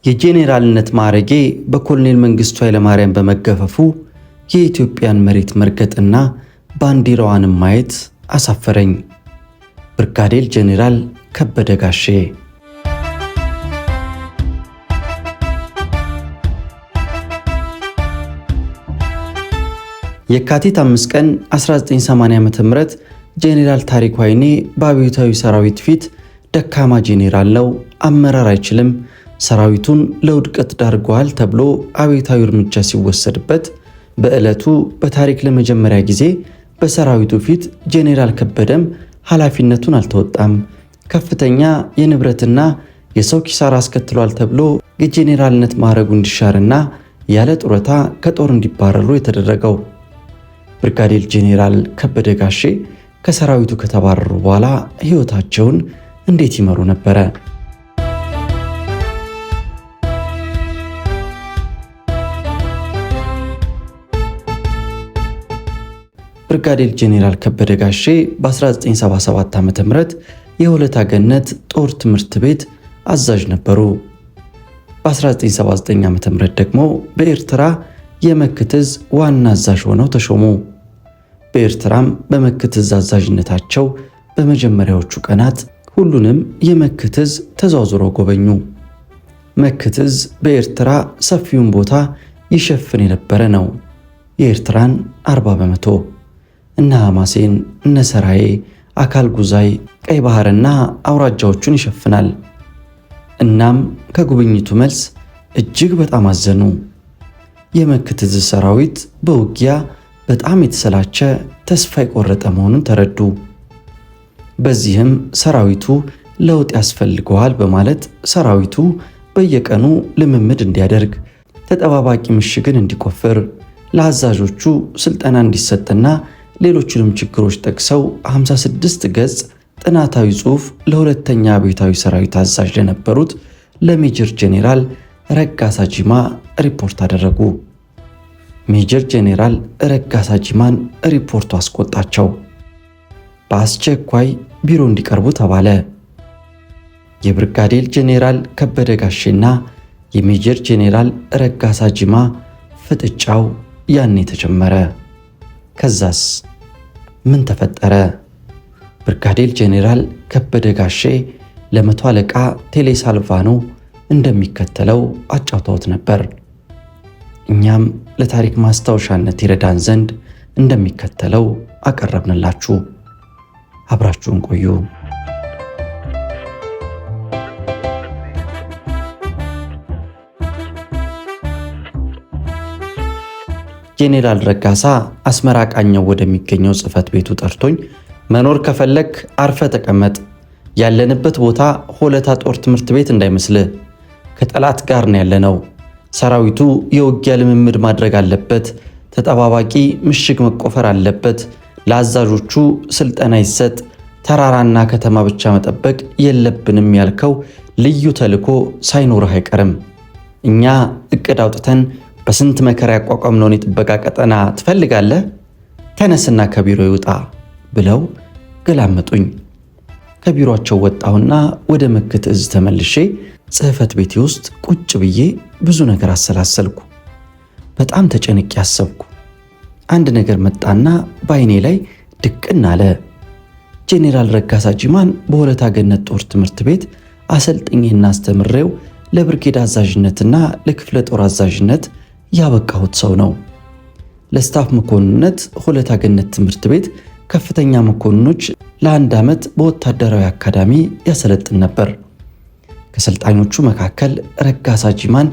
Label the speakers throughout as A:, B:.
A: የጄኔራልነት ማዕረጌ በኮሎኔል መንግስቱ ኃይለማርያም በመገፈፉ የኢትዮጵያን መሬት መርገጥና ባንዲራዋንም ማየት አሳፈረኝ። ብርጋዴር ጄኔራል ከበደ ጋሼ። የካቲት 5 ቀን 1980 ዓ.ም ጄኔራል ታሪኩ ኃይኔ በአብዮታዊ ሰራዊት ፊት ደካማ ጄኔራል ነው፣ አመራር አይችልም፣ ሰራዊቱን ለውድቀት ዳርጓል ተብሎ አብዮታዊ እርምጃ ሲወሰድበት በዕለቱ በታሪክ ለመጀመሪያ ጊዜ በሰራዊቱ ፊት ጄኔራል ከበደም ኃላፊነቱን አልተወጣም፣ ከፍተኛ የንብረትና የሰው ኪሳራ አስከትሏል ተብሎ የጄኔራልነት ማዕረጉ እንዲሻርና ያለ ጡረታ ከጦር እንዲባረሩ የተደረገው። ብርጋዴር ጄኔራል ከበደ ጋሼ ከሰራዊቱ ከተባረሩ በኋላ ሕይወታቸውን እንዴት ይመሩ ነበረ? ብርጋዴር ጄኔራል ከበደ ጋሼ በ1977 ዓ.ም የሆለታ ገነት ጦር ትምህርት ቤት አዛዥ ነበሩ። በ1979 ዓ.ም ደግሞ በኤርትራ የመክት ዕዝ ዋና አዛዥ ሆነው ተሾሙ። በኤርትራም በመክት ዕዝ አዛዥነታቸው በመጀመሪያዎቹ ቀናት ሁሉንም የመክት ዕዝ ተዘዋውረው ጎበኙ። መክት ዕዝ በኤርትራ ሰፊውን ቦታ ይሸፍን የነበረ ነው። የኤርትራን 40%፣ እነ ሐማሴን፣ እነ ሰራዬ፣ አካል ጉዛይ፣ ቀይ ባህርና አውራጃዎቹን ይሸፍናል። እናም ከጉብኝቱ መልስ እጅግ በጣም አዘኑ። የመክት ዕዝ ሰራዊት በውጊያ በጣም የተሰላቸ ተስፋ የቆረጠ መሆኑን ተረዱ። በዚህም ሰራዊቱ ለውጥ ያስፈልገዋል በማለት ሰራዊቱ በየቀኑ ልምምድ እንዲያደርግ፣ ተጠባባቂ ምሽግን እንዲቆፍር፣ ለአዛዦቹ ስልጠና እንዲሰጥና ሌሎችንም ችግሮች ጠቅሰው 56 ገጽ ጥናታዊ ጽሑፍ ለሁለተኛ አብዮታዊ ሰራዊት አዛዥ ለነበሩት ለሜጀር ጄኔራል ረጋሳ ጂማ ሪፖርት አደረጉ። ሜጀር ጄኔራል ረጋሳ ጂማን ሪፖርቱ አስቆጣቸው። በአስቸኳይ ቢሮ እንዲቀርቡ ተባለ። የብርጋዴር ጄኔራል ከበደ ጋሼና የሜጀር ጄኔራል ረጋሳ ጂማ ፍጥጫው ያኔ ተጀመረ። ከዛስ ምን ተፈጠረ? ብርጋዴር ጄኔራል ከበደ ጋሼ ለመቶ አለቃ ቴሌ ሳልቫኖ እንደሚከተለው አጫውተውት ነበር። እኛም ለታሪክ ማስታወሻነት ይረዳን ዘንድ እንደሚከተለው አቀረብንላችሁ። አብራችሁን ቆዩ። ጄኔራል ረጋሳ አስመራ ቃኘው ወደሚገኘው ጽሕፈት ቤቱ ጠርቶኝ መኖር ከፈለክ አርፈ ተቀመጥ፣ ያለንበት ቦታ ሆለታ ጦር ትምህርት ቤት እንዳይመስልህ፣ ከጠላት ጋር ነው ያለነው። ሰራዊቱ የውጊያ ልምምድ ማድረግ አለበት፣ ተጠባባቂ ምሽግ መቆፈር አለበት፣ ለአዛዦቹ ስልጠና ይሰጥ፣ ተራራና ከተማ ብቻ መጠበቅ የለብንም ያልከው ልዩ ተልዕኮ ሳይኖርህ አይቀርም። እኛ እቅድ አውጥተን በስንት መከራ ያቋቋምነውን የጥበቃ ቀጠና ትፈልጋለህ? ተነስና ከቢሮ ይውጣ ብለው ገላመጡኝ። ከቢሮአቸው ወጣሁና ወደ መክት ዕዝ ተመልሼ ጽሕፈት ቤቴ ውስጥ ቁጭ ብዬ ብዙ ነገር አሰላሰልኩ። በጣም ተጨንቄ አሰብኩ። አንድ ነገር መጣና በዓይኔ ላይ ድቅን አለ። ጄኔራል ረጋሳ ጂማን በሆለታ ገነት ጦር ትምህርት ቤት አሰልጥኜና አስተምሬው ለብርጌድ አዛዥነትና ለክፍለ ጦር አዛዥነት ያበቃሁት ሰው ነው። ለስታፍ መኮንነት ሆለታ ገነት ትምህርት ቤት ከፍተኛ መኮንኖች ለ1 ዓመት በወታደራዊ አካዳሚ ያሰለጥን ነበር። ከሰልጣኞቹ መካከል ረጋሳ ጂማን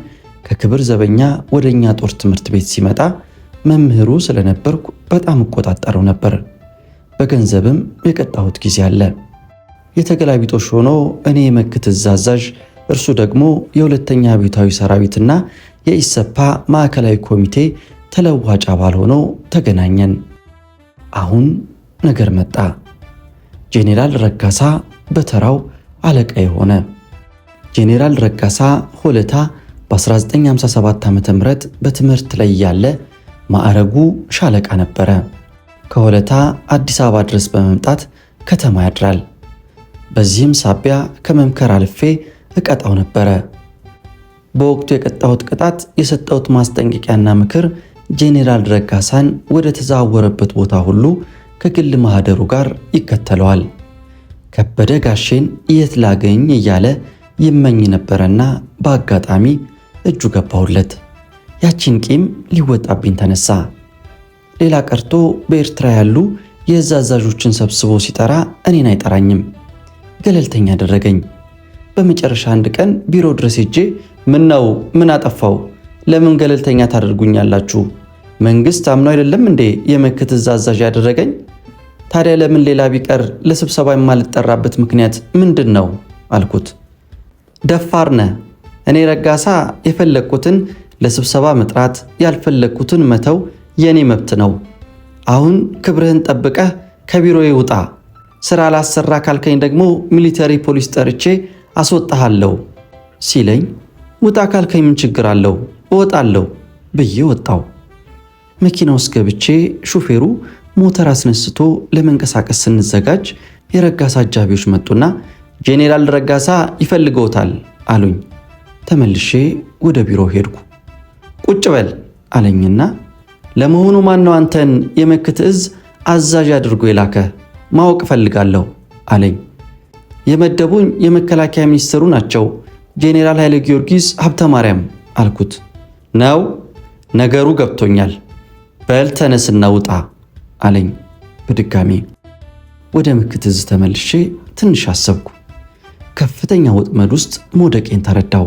A: ከክብር ዘበኛ ወደኛ ጦር ትምህርት ቤት ሲመጣ መምህሩ ስለነበርኩ በጣም እቆጣጠረው ነበር። በገንዘብም የቀጣሁት ጊዜ አለ። የተገላቢጦሽ ሆኖ እኔ የመክት ዕዝ አዛዥ፣ እርሱ ደግሞ የሁለተኛ አብዮታዊ ሰራዊትና የኢሰፓ ማዕከላዊ ኮሚቴ ተለዋጭ አባል ሆኖ ተገናኘን። አሁን ነገር መጣ። ጄኔራል ረጋሳ በተራው አለቃዬ ሆነ። ጄኔራል ረጋሳ ሆለታ በ1957 ዓ.ም በትምህርት ላይ ያለ ማዕረጉ ሻለቃ ነበረ። ከሆለታ አዲስ አበባ ድረስ በመምጣት ከተማ ያድራል። በዚህም ሳቢያ ከመምከር አልፌ እቀጣው ነበረ። በወቅቱ የቀጣሁት ቅጣት፣ የሰጠሁት ማስጠንቀቂያና ምክር ጄኔራል ረጋሳን ወደ ተዛወረበት ቦታ ሁሉ ከግል ማህደሩ ጋር ይከተለዋል። ከበደ ጋሼን የት ላገኝ እያለ ይመኝ ነበረና በአጋጣሚ እጁ ገባሁለት። ያቺን ቂም ሊወጣብኝ ተነሳ። ሌላ ቀርቶ በኤርትራ ያሉ የእዝ አዛዦችን ሰብስቦ ሲጠራ እኔን አይጠራኝም፣ ገለልተኛ አደረገኝ። በመጨረሻ አንድ ቀን ቢሮ ድረስ ሄጄ ምን አጠፋው? ለምን ገለልተኛ ታደርጉኛላችሁ? መንግስት አምኖ አይደለም እንዴ የመክት እዝ አዛዥ ያደረገኝ? ታዲያ ለምን ሌላ ቢቀር ለስብሰባ የማልጠራበት ምክንያት ምንድን ነው አልኩት። ደፋር ነህ። እኔ ረጋሳ የፈለግኩትን ለስብሰባ መጥራት፣ ያልፈለግኩትን መተው የኔ መብት ነው። አሁን ክብርህን ጠብቀህ ከቢሮዬ ውጣ። ስራ ላሰራ ካልከኝ ደግሞ ሚሊተሪ ፖሊስ ጠርቼ አስወጣሃለሁ ሲለኝ፣ ውጣ ካልከኝ ምን ችግር አለው? እወጣለሁ ብዬ ወጣው። መኪና ውስጥ ገብቼ ሹፌሩ ሞተር አስነስቶ ለመንቀሳቀስ ስንዘጋጅ የረጋሳ አጃቢዎች መጡና ጄኔራል ረጋሳ ይፈልገውታል አሉኝ። ተመልሼ ወደ ቢሮ ሄድኩ። ቁጭ በል አለኝና ለመሆኑ ማን ነው አንተን የመክት እዝ አዛዥ አድርጎ የላከ? ማወቅ እፈልጋለሁ አለኝ። የመደቡኝ የመከላከያ ሚኒስትሩ ናቸው፣ ጄኔራል ኃይለ ጊዮርጊስ ሀብተ ማርያም አልኩት። ነው? ነገሩ ገብቶኛል። በል ተነስና ውጣ አለኝ በድጋሚ። ወደ መክት እዝ ተመልሼ ትንሽ አሰብኩ። ከፍተኛ ወጥመድ ውስጥ መውደቄን ተረዳው።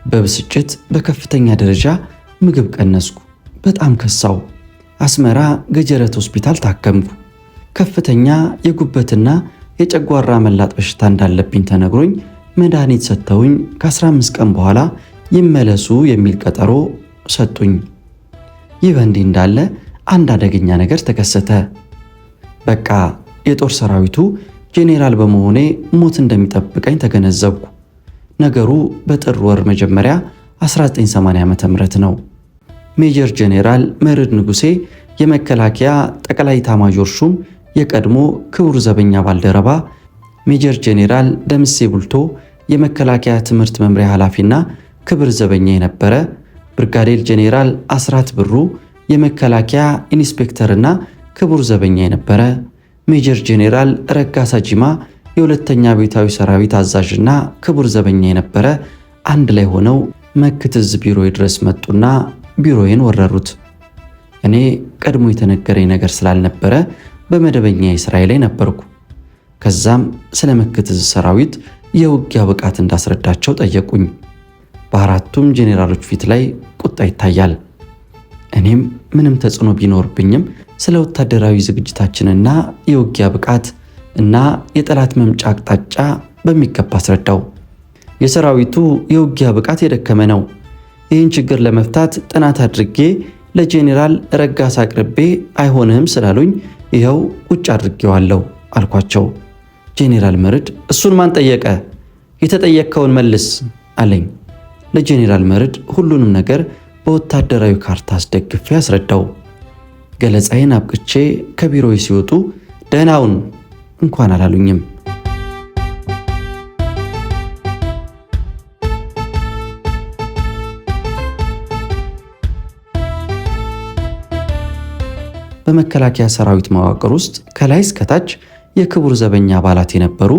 A: በብስጭት በከፍተኛ ደረጃ ምግብ ቀነስኩ። በጣም ከሳው። አስመራ ገጀረት ሆስፒታል ታከምኩ። ከፍተኛ የጉበትና የጨጓራ መላጥ በሽታ እንዳለብኝ ተነግሮኝ መድኃኒት ሰጥተውኝ ከ15 ቀን በኋላ ይመለሱ የሚል ቀጠሮ ሰጡኝ። ይህ በእንዲህ እንዳለ አንድ አደገኛ ነገር ተከሰተ። በቃ የጦር ሰራዊቱ ጄኔራል በመሆኔ ሞት እንደሚጠብቀኝ ተገነዘብኩ። ነገሩ በጥር ወር መጀመሪያ 1980 ዓ.ም ነው። ሜጀር ጄኔራል መርዕድ ንጉሴ የመከላከያ ጠቅላይ ኤታማዦር ሹም የቀድሞ ክቡር ዘበኛ ባልደረባ፣ ሜጀር ጄኔራል ደምሴ ቡልቶ የመከላከያ ትምህርት መምሪያ ኃላፊና ክብር ዘበኛ የነበረ፣ ብርጋዴር ጄኔራል አስራት ብሩ የመከላከያ ኢንስፔክተርና ክቡር ዘበኛ የነበረ፣ ሜጀር ጄኔራል ረጋሳ ጂማ የሁለተኛ ቤታዊ ሰራዊት አዛዥና ክቡር ዘበኛ የነበረ አንድ ላይ ሆነው መክት እዝ ቢሮዬ ድረስ መጡና ቢሮዬን ወረሩት። እኔ ቀድሞ የተነገረኝ ነገር ስላልነበረ በመደበኛ የሥራዬ ላይ ነበርኩ። ከዛም ስለ መክት እዝ ሰራዊት የውጊያ ብቃት እንዳስረዳቸው ጠየቁኝ። በአራቱም ጄኔራሎች ፊት ላይ ቁጣ ይታያል። እኔም ምንም ተጽዕኖ ቢኖርብኝም ስለ ወታደራዊ ዝግጅታችንና የውጊያ ብቃት እና የጠላት መምጫ አቅጣጫ በሚገባ አስረዳው። የሰራዊቱ የውጊያ ብቃት የደከመ ነው። ይህን ችግር ለመፍታት ጥናት አድርጌ ለጄኔራል ረጋሳ አቅርቤ አይሆንህም ስላሉኝ ይኸው ቁጭ አድርጌዋለሁ አልኳቸው። ጄኔራል መርዕድ እሱን ማን ጠየቀ? የተጠየቅከውን መልስ አለኝ። ለጄኔራል መርዕድ ሁሉንም ነገር በወታደራዊ ካርታ አስደግፌ አስረዳው። ገለጻዬን አብቅቼ ከቢሮዬ ሲወጡ ደህናውን እንኳን አላሉኝም። በመከላከያ ሰራዊት መዋቅር ውስጥ ከላይ እስከታች የክቡር ዘበኛ አባላት የነበሩ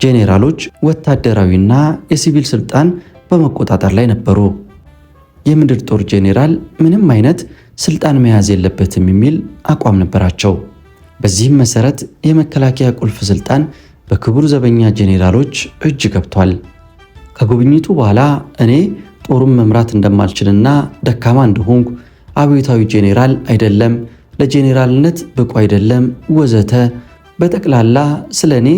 A: ጄኔራሎች ወታደራዊና የሲቪል ስልጣን በመቆጣጠር ላይ ነበሩ። የምድር ጦር ጄኔራል ምንም አይነት ስልጣን መያዝ የለበትም የሚል አቋም ነበራቸው። በዚህም መሰረት የመከላከያ ቁልፍ ስልጣን በክቡር ዘበኛ ጄኔራሎች እጅ ገብቷል። ከጉብኝቱ በኋላ እኔ ጦሩን መምራት እንደማልችልና ደካማ እንደሆንኩ፣ አብዮታዊ ጄኔራል አይደለም፣ ለጄኔራልነት ብቁ አይደለም ወዘተ በጠቅላላ ስለ እኔ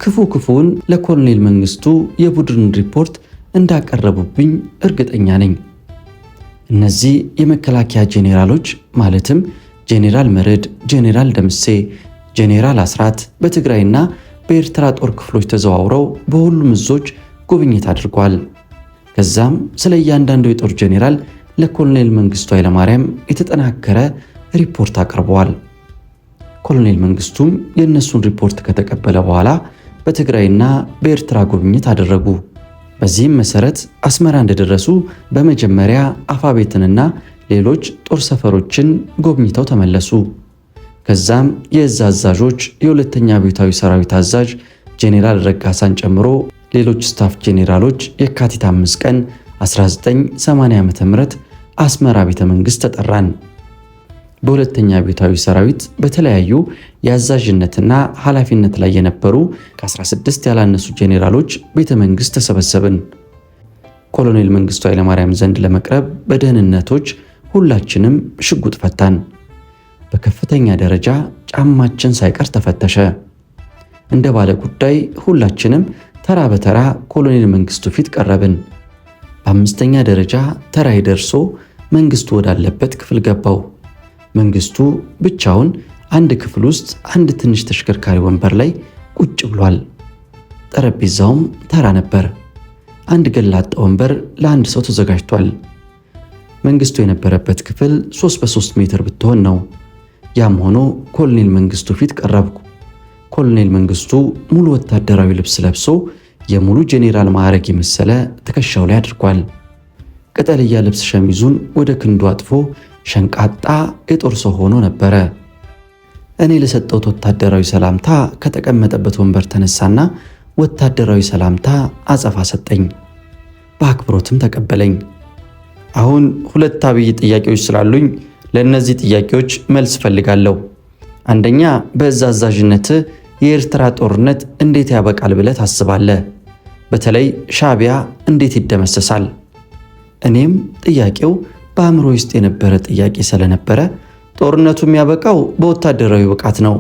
A: ክፉውን ለኮሎኔል መንግስቱ የቡድን ሪፖርት እንዳቀረቡብኝ እርግጠኛ ነኝ። እነዚህ የመከላከያ ጄኔራሎች ማለትም ጄኔራል መርዕድ፣ ጄኔራል ደምሴ፣ ጄኔራል አስራት በትግራይና በኤርትራ ጦር ክፍሎች ተዘዋውረው በሁሉም እዞች ጉብኝት አድርጓል። ከዛም ስለ እያንዳንዱ የጦር ጄኔራል ለኮሎኔል መንግስቱ ኃይለማርያም የተጠናከረ ሪፖርት አቅርበዋል። ኮሎኔል መንግስቱም የእነሱን ሪፖርት ከተቀበለ በኋላ በትግራይና በኤርትራ ጉብኝት አደረጉ። በዚህም መሰረት አስመራ እንደደረሱ በመጀመሪያ አፋቤትንና ሌሎች ጦር ሰፈሮችን ጎብኝተው ተመለሱ። ከዛም የእዝ አዛዦች የሁለተኛ አብዮታዊ ሰራዊት አዛዥ ጄኔራል ረጋሳን ጨምሮ ሌሎች ስታፍ ጄኔራሎች የካቲት 5 ቀን 1980 ዓ.ም አስመራ ቤተ መንግስት ተጠራን። በሁለተኛ አብዮታዊ ሰራዊት በተለያዩ የአዛዥነትና ኃላፊነት ላይ የነበሩ ከ16 ያላነሱ ጄኔራሎች ቤተ መንግስት ተሰበሰብን። ኮሎኔል መንግስቱ ኃይለማርያም ዘንድ ለመቅረብ በደህንነቶች ሁላችንም ሽጉጥ ፈታን። በከፍተኛ ደረጃ ጫማችን ሳይቀር ተፈተሸ። እንደ ባለ ጉዳይ ሁላችንም ተራ በተራ ኮሎኔል መንግስቱ ፊት ቀረብን። በአምስተኛ ደረጃ ተራይ ደርሶ መንግስቱ ወዳለበት ክፍል ገባው። መንግስቱ ብቻውን አንድ ክፍል ውስጥ አንድ ትንሽ ተሽከርካሪ ወንበር ላይ ቁጭ ብሏል። ጠረጴዛውም ተራ ነበር። አንድ ገላጣ ወንበር ለአንድ ሰው ተዘጋጅቷል። መንግስቱ የነበረበት ክፍል 3 በ3 ሜትር ብትሆን ነው። ያም ሆኖ ኮሎኔል መንግስቱ ፊት ቀረብኩ። ኮሎኔል መንግስቱ ሙሉ ወታደራዊ ልብስ ለብሶ የሙሉ ጄኔራል ማዕረግ የመሰለ ትከሻው ላይ አድርጓል። ቅጠልያ ልብስ ሸሚዙን ወደ ክንዱ አጥፎ ሸንቃጣ የጦር ሰው ሆኖ ነበረ። እኔ ለሰጠሁት ወታደራዊ ሰላምታ ከተቀመጠበት ወንበር ተነሳና ወታደራዊ ሰላምታ አጸፋ ሰጠኝ። በአክብሮትም ተቀበለኝ። አሁን 2 አብይ ጥያቄዎች ስላሉኝ ለእነዚህ ጥያቄዎች መልስ ፈልጋለሁ። አንደኛ፣ በእዝ አዛዥነት የኤርትራ ጦርነት እንዴት ያበቃል ብለህ ታስባለህ? በተለይ ሻዕቢያ እንዴት ይደመሰሳል? እኔም ጥያቄው በአእምሮ ውስጥ የነበረ ጥያቄ ስለነበረ ጦርነቱ የሚያበቃው በወታደራዊ ብቃት ነው።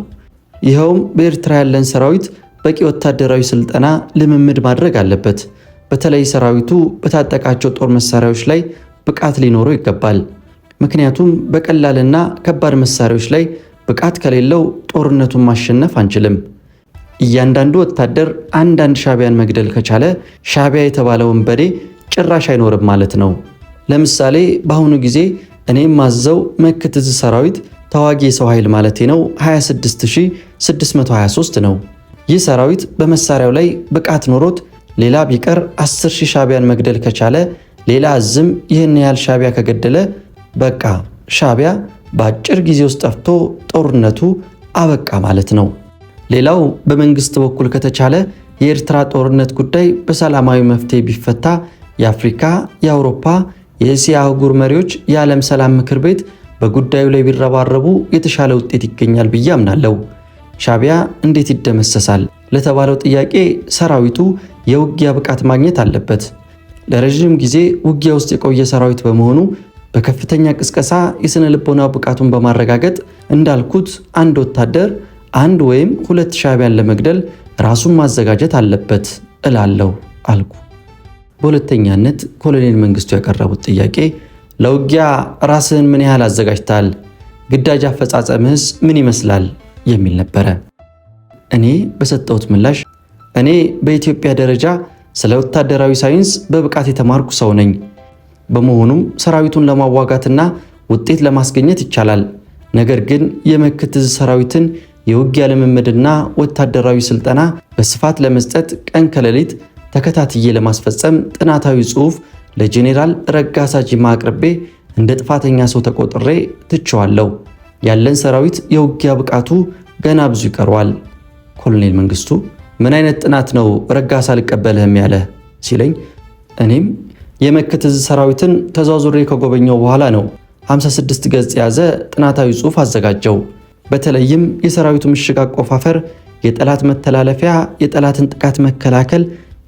A: ይኸውም በኤርትራ ያለን ሰራዊት በቂ ወታደራዊ ስልጠና ልምምድ ማድረግ አለበት። በተለይ ሰራዊቱ በታጠቃቸው ጦር መሳሪያዎች ላይ ብቃት ሊኖረው ይገባል። ምክንያቱም በቀላልና ከባድ መሳሪያዎች ላይ ብቃት ከሌለው ጦርነቱን ማሸነፍ አንችልም። እያንዳንዱ ወታደር አንዳንድ ሻዕቢያን መግደል ከቻለ ሻዕቢያ የተባለ ወንበዴ ጭራሽ አይኖርም ማለት ነው። ለምሳሌ በአሁኑ ጊዜ እኔም ማዘው መክትዝ ሰራዊት ተዋጊ የሰው ኃይል ማለቴ ነው 26623 ነው። ይህ ሰራዊት በመሳሪያው ላይ ብቃት ኖሮት ሌላ ቢቀር 10000 ሻዕቢያን መግደል ከቻለ ሌላ እዝም ይህን ያህል ሻዕቢያ ከገደለ በቃ ሻዕቢያ በአጭር ጊዜ ውስጥ ጠፍቶ ጦርነቱ አበቃ ማለት ነው። ሌላው በመንግስት በኩል ከተቻለ የኤርትራ ጦርነት ጉዳይ በሰላማዊ መፍትሄ ቢፈታ የአፍሪካ፣ የአውሮፓ፣ የእስያ አህጉር መሪዎች የዓለም ሰላም ምክር ቤት በጉዳዩ ላይ ቢረባረቡ የተሻለ ውጤት ይገኛል ብዬ አምናለሁ። ሻዕቢያ እንዴት ይደመሰሳል ለተባለው ጥያቄ ሰራዊቱ የውጊያ ብቃት ማግኘት አለበት። ለረዥም ጊዜ ውጊያ ውስጥ የቆየ ሰራዊት በመሆኑ በከፍተኛ ቅስቀሳ የስነ ልቦና ብቃቱን በማረጋገጥ እንዳልኩት አንድ ወታደር 1 ወይም 2 ሻዕቢያን ለመግደል ራሱን ማዘጋጀት አለበት እላለሁ አልኩ። በሁለተኛነት ኮሎኔል መንግስቱ ያቀረቡት ጥያቄ ለውጊያ ራስህን ምን ያህል አዘጋጅታል? ግዳጅ አፈጻጸምህስ ምን ይመስላል? የሚል ነበረ። እኔ በሰጠሁት ምላሽ እኔ በኢትዮጵያ ደረጃ ስለ ወታደራዊ ሳይንስ በብቃት የተማርኩ ሰው ነኝ። በመሆኑም ሰራዊቱን ለማዋጋትና ውጤት ለማስገኘት ይቻላል። ነገር ግን የመክትዝ ሰራዊትን የውጊያ ልምምድና ወታደራዊ ስልጠና በስፋት ለመስጠት ቀን ከሌሊት ተከታትዬ ለማስፈጸም ጥናታዊ ጽሑፍ ለጄኔራል ረጋሳ ጂማ አቅርቤ እንደ ጥፋተኛ ሰው ተቆጥሬ ትቼዋለሁ። ያለን ሰራዊት የውጊያ ብቃቱ ገና ብዙ ይቀረዋል። ኮሎኔል መንግስቱ ምን አይነት ጥናት ነው ረጋሳ አልቀበልህም ያለ ሲለኝ እኔም የመክትዝ ሰራዊትን ተዛዙሬ ከጎበኘው በኋላ ነው 56 ገጽ የያዘ ጥናታዊ ጽሑፍ አዘጋጀው። በተለይም የሰራዊቱ ምሽግ አቆፋፈር፣ የጠላት መተላለፊያ፣ የጠላትን ጥቃት መከላከል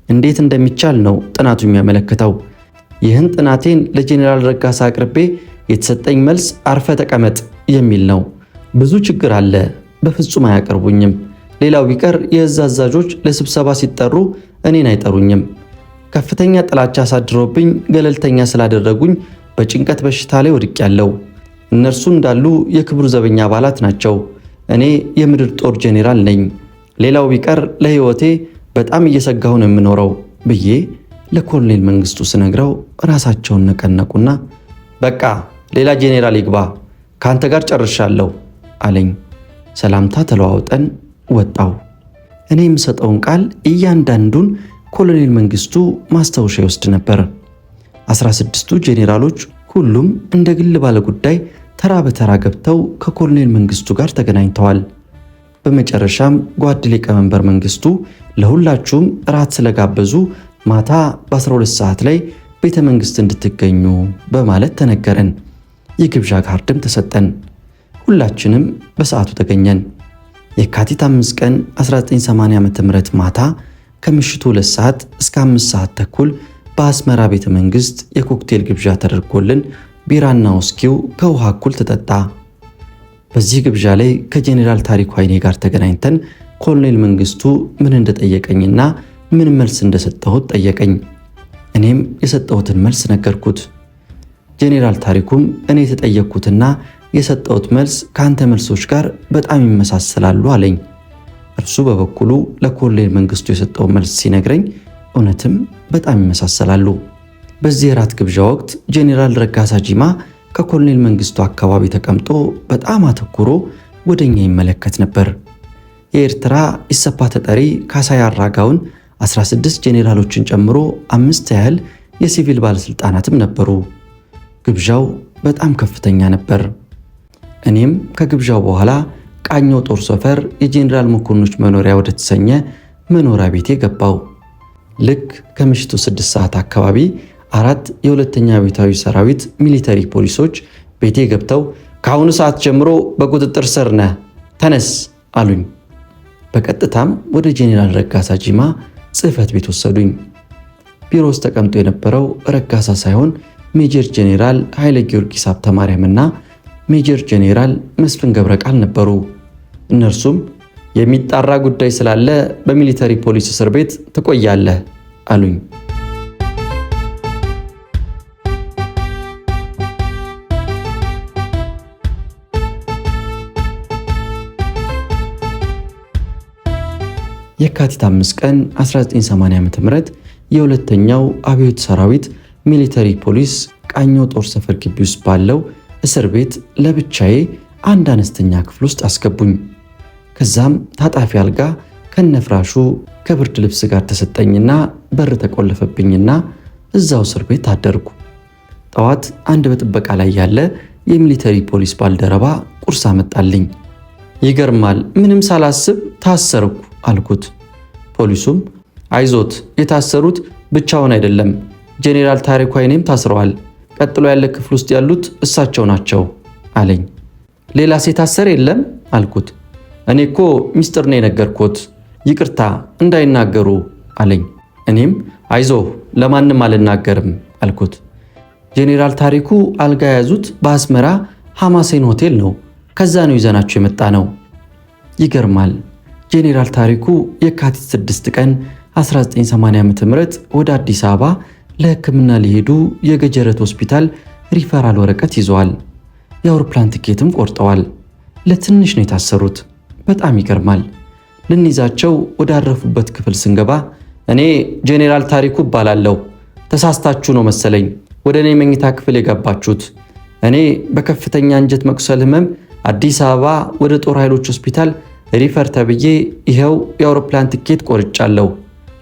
A: እንዴት እንደሚቻል ነው ጥናቱ የሚያመለክተው። ይህን ጥናቴን ለጄኔራል ረጋሳ አቅርቤ የተሰጠኝ መልስ አርፈ ተቀመጥ የሚል ነው። ብዙ ችግር አለ፣ በፍጹም አያቀርቡኝም። ሌላው ቢቀር የእዝ አዛዦች ለስብሰባ ሲጠሩ እኔን አይጠሩኝም። ከፍተኛ ጥላቻ አሳድሮብኝ ገለልተኛ ስላደረጉኝ በጭንቀት በሽታ ላይ ወድቄያለሁ። እነርሱ እንዳሉ የክብሩ ዘበኛ አባላት ናቸው። እኔ የምድር ጦር ጄኔራል ነኝ። ሌላው ቢቀር ለሕይወቴ በጣም እየሰጋሁ ነው የምኖረው ብዬ ለኮሎኔል መንግስቱ ስነግረው ራሳቸውን ነቀነቁና በቃ ሌላ ጄኔራል ይግባ፣ ከአንተ ጋር ጨርሻለሁ አለኝ። ሰላምታ ተለዋውጠን ወጣው። እኔ የምሰጠውን ቃል እያንዳንዱን ኮሎኔል መንግስቱ ማስታወሻ ይወስድ ነበር። 16ቱ ጄኔራሎች ሁሉም እንደ ግል ባለ ጉዳይ ተራ በተራ ገብተው ከኮሎኔል መንግስቱ ጋር ተገናኝተዋል። በመጨረሻም ጓድ ሊቀመንበር መንግስቱ ለሁላችሁም እራት ስለጋበዙ ማታ በ12 ሰዓት ላይ ቤተ መንግስት እንድትገኙ በማለት ተነገረን። የግብዣ ካርድም ተሰጠን። ሁላችንም በሰዓቱ ተገኘን። የካቲት 5 ቀን 1980 ዓ.ም ማታ ከምሽቱ 2 ሰዓት እስከ 5 ሰዓት ተኩል በአስመራ ቤተ መንግስት የኮክቴል ግብዣ ተደርጎልን ቢራና ውስኪው ከውሃ እኩል ተጠጣ። በዚህ ግብዣ ላይ ከጄኔራል ታሪኩ ኃይኔ ጋር ተገናኝተን ኮሎኔል መንግስቱ ምን እንደጠየቀኝና ምን መልስ እንደሰጠሁት ጠየቀኝ። እኔም የሰጠሁትን መልስ ነገርኩት። ጄኔራል ታሪኩም እኔ የተጠየቅኩትና የሰጠሁት መልስ ከአንተ መልሶች ጋር በጣም ይመሳሰላሉ አለኝ። እርሱ በበኩሉ ለኮሎኔል መንግስቱ የሰጠው መልስ ሲነግረኝ እውነትም በጣም ይመሳሰላሉ። በዚህ የራት ግብዣ ወቅት ጄኔራል ረጋሳ ጂማ ከኮሎኔል መንግስቱ አካባቢ ተቀምጦ በጣም አተኩሮ ወደኛ ይመለከት ነበር። የኤርትራ ኢሰፓ ተጠሪ ካሳይ አራጋውን 16 ጄኔራሎችን ጨምሮ 5 ያህል የሲቪል ባለስልጣናትም ነበሩ። ግብዣው በጣም ከፍተኛ ነበር። እኔም ከግብዣው በኋላ ቃኘው ጦር ሰፈር የጄኔራል መኮንኖች መኖሪያ ወደ ተሰኘ መኖሪያ ቤቴ ገባው። ልክ ከምሽቱ 6 ሰዓት አካባቢ 4 የሁለተኛ ቤታዊ ሰራዊት ሚሊተሪ ፖሊሶች ቤቴ ገብተው ከአሁኑ ሰዓት ጀምሮ በቁጥጥር ስር ነህ፣ ተነስ አሉኝ። በቀጥታም ወደ ጄኔራል ረጋሳ ጂማ ጽህፈት ቤት ወሰዱኝ። ቢሮ ውስጥ ተቀምጦ የነበረው ረጋሳ ሳይሆን ሜጀር ጄኔራል ኃይለ ጊዮርጊስ ሀብተ ማርያምና ሜጀር ጄኔራል መስፍን ገብረቃል ነበሩ። እነርሱም የሚጣራ ጉዳይ ስላለ በሚሊተሪ ፖሊስ እስር ቤት ትቆያለህ አሉኝ። የካቲት 5 ቀን 1980 ዓ.ም የሁለተኛው አብዮት ሰራዊት ሚሊተሪ ፖሊስ ቃኘው ጦር ሰፈር ግቢ ውስጥ ባለው እስር ቤት ለብቻዬ አንድ አነስተኛ ክፍል ውስጥ አስገቡኝ። ከዛም ታጣፊ አልጋ ከነፍራሹ ከብርድ ልብስ ጋር ተሰጠኝና በር ተቆለፈብኝና እዛው እስር ቤት ታደርኩ። ጠዋት አንድ በጥበቃ ላይ ያለ የሚሊተሪ ፖሊስ ባልደረባ ቁርስ አመጣልኝ። ይገርማል፣ ምንም ሳላስብ ታሰርኩ አልኩት። ፖሊሱም አይዞት፣ የታሰሩት ብቻውን አይደለም፣ ጄኔራል ታሪኩ ኃይኔም ታስረዋል። ቀጥሎ ያለ ክፍል ውስጥ ያሉት እሳቸው ናቸው አለኝ። ሌላ የታሰረ የለም አልኩት። እኔ እኮ ሚስጥር ነው የነገርኩት፣ ይቅርታ እንዳይናገሩ አለኝ። እኔም አይዞህ ለማንም አልናገርም አልኩት። ጄኔራል ታሪኩ አልጋ የያዙት በአስመራ ሐማሴን ሆቴል ነው። ከዛ ነው ይዘናቸው የመጣ ነው። ይገርማል። ጄኔራል ታሪኩ የካቲት 6 ቀን 1980 ዓ.ም ወደ አዲስ አበባ ለሕክምና ሊሄዱ የገጀረት ሆስፒታል ሪፈራል ወረቀት ይዘዋል። የአውሮፕላን ትኬትም ቆርጠዋል። ለትንሽ ነው የታሰሩት። በጣም ይገርማል። ልንይዛቸው ወዳረፉበት ክፍል ስንገባ እኔ ጄኔራል ታሪኩ እባላለሁ፣ ተሳስታችሁ ነው መሰለኝ ወደ እኔ መኝታ ክፍል የገባችሁት። እኔ በከፍተኛ አንጀት መቁሰል ህመም አዲስ አበባ ወደ ጦር ኃይሎች ሆስፒታል ሪፈር ተብዬ ይኸው የአውሮፕላን ትኬት ቆርጫለሁ፣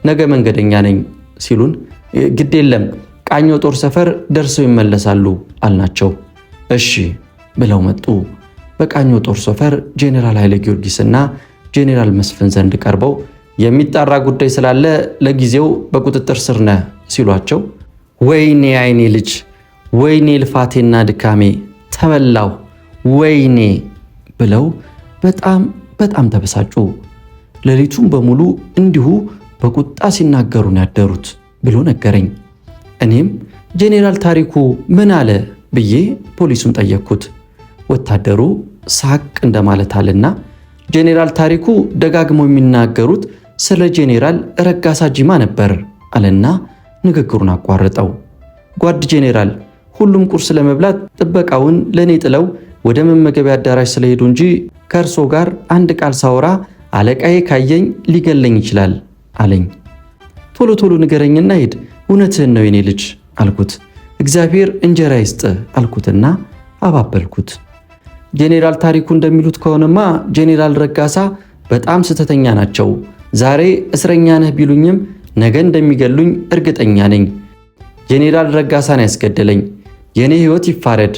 A: ነገ መንገደኛ ነኝ ሲሉን ግድ የለም ቃኘው ጦር ሰፈር ደርሰው ይመለሳሉ አልናቸው። እሺ ብለው መጡ። በቃኘው ጦር ሰፈር ጄኔራል ኃይለ ጊዮርጊስና ጄኔራል መስፍን ዘንድ ቀርበው የሚጣራ ጉዳይ ስላለ ለጊዜው በቁጥጥር ስር ነህ ሲሏቸው ወይኔ አይኔ ልጅ፣ ወይኔ ልፋቴና ድካሜ ተበላው፣ ወይኔ ብለው በጣም ተበሳጩ። ሌሊቱን በሙሉ እንዲሁ በቁጣ ሲናገሩን ያደሩት ብሎ ነገረኝ። እኔም ጄኔራል ታሪኩ ምን አለ ብዬ ፖሊሱን ጠየቅኩት። ወታደሩ ሳቅ እንደማለት አለና ጄኔራል ታሪኩ ደጋግመው የሚናገሩት ስለ ጄኔራል ረጋሳ ጂማ ነበር አለና ንግግሩን አቋረጠው። ጓድ ጄኔራል፣ ሁሉም ቁርስ ለመብላት ጥበቃውን ለኔ ጥለው ወደ መመገቢያ አዳራሽ ስለሄዱ እንጂ ከእርሶ ጋር አንድ ቃል ሳወራ አለቃዬ ካየኝ ሊገለኝ ይችላል አለኝ። ቶሎ ቶሎ ንገረኝና ሂድ፣ እውነትህን ነው የኔ ልጅ አልኩት። እግዚአብሔር እንጀራ ይስጥ አልኩትና አባበልኩት። ጄኔራል ታሪኩ እንደሚሉት ከሆነማ ጄኔራል ረጋሳ በጣም ስተተኛ ናቸው። ዛሬ እስረኛ ነህ ቢሉኝም ነገ እንደሚገሉኝ እርግጠኛ ነኝ። ጄኔራል ረጋሳን ያስገደለኝ የኔ ሕይወት ይፋረድ፣